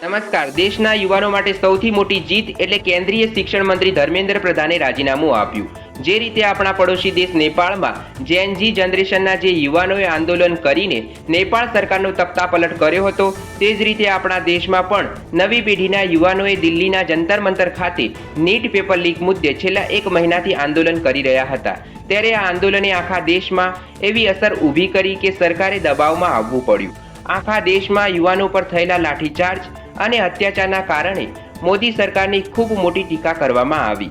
નમસ્કાર. દેશના યુવાનો માટે સૌથી મોટી જીત એટલે કેન્દ્રીય શિક્ષણ મંત્રી ધર્મેન્દ્ર પ્રધાને રાજીનામું આપ્યું. જે રીતે આપણા પડોશી દેશ નેપાળમાં જેન-ઝી જનરેશનના જે યુવાનોએ આંદોલન કરીને નેપાળ સરકારનો તખ્તાપલટ કર્યો હતો, તે જ રીતે આપણા દેશમાં પણ નવી પેઢીના યુવાનોએ દિલ્હીના જંતર મંતર ખાતે નીટ પેપર લીક મુદ્દે છેલ્લા 1 મહિનાથી આંદોલન કરી રહ્યા હતા. ત્યારે આ આંદોલને આખા દેશમાં એવી અસર ઊભી કરી કે સરકારે દબાવમાં આવવું પડ્યું. આખા દેશમાં યુવાનો પર થયેલા લાઠીચાર્જ અને અત્યાચારના કારણે મોદી સરકારની ખૂબ મોટી ટીકા કરવામાં આવી.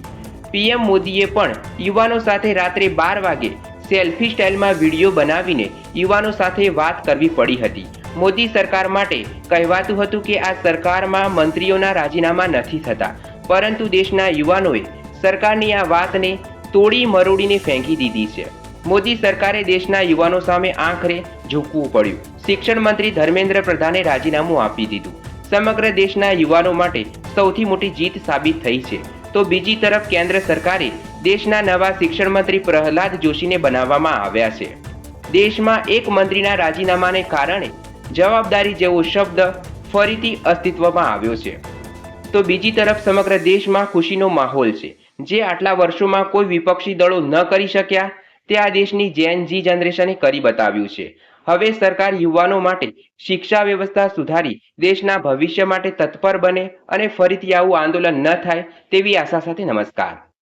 પીએમ મોદીએ પણ યુવાનો સાથે રાત્રે 12 વાગે સેલ્ફી સ્ટાઇલમાં વિડીયો બનાવીને યુવાનો સાથે વાત કરવી પડી હતી. મોદી સરકાર માટે કહેવાતું હતું કે આ સરકારમાં મંત્રીઓના રાજીનામા નથી થતા, પરંતુ દેશના યુવાનોએ સરકારની આ વાતને તોડી મરોડીને ફેંકી દીધી છે. મોદી સરકારે દેશના યુવાનો સામે આંખરે ઝૂકવું પડ્યું. શિક્ષણ મંત્રી ધર્મેન્દ્ર પ્રધાને રાજીનામું આપી દીધું. સમગ્ર દેશના યુવાનો માટે સૌથી મોટી જીત સાબિત થઈ છે. તો બીજી તરફ કેન્દ્ર સરકારે દેશના નવા શિક્ષણ મંત્રી પ્રહલાદ જોશીને બનાવવામાં આવ્યા છે. દેશમાં એક મંત્રીના રાજીનામાને કારણે જવાબદારી જેવો શબ્દ ફરીથી અસ્તિત્વમાં આવ્યો છે. તો બીજી તરફ સમગ્ર દેશમાં ખુશીનો માહોલ છે. જે આટલા વર્ષોમાં કોઈ વિપક્ષી દળો ન કરી શક્યા, તે આ દેશની જેન-ઝી જનરેશને કરી બતાવ્યું છે. હવે સરકાર યુવાનો માટે શિક્ષા વ્યવસ્થા સુધારી દેશના ભવિષ્ય માટે તત્પર બને અને ફરીથી આવું આંદોલન ન થાય તેવી આશા સાથે નમસ્કાર.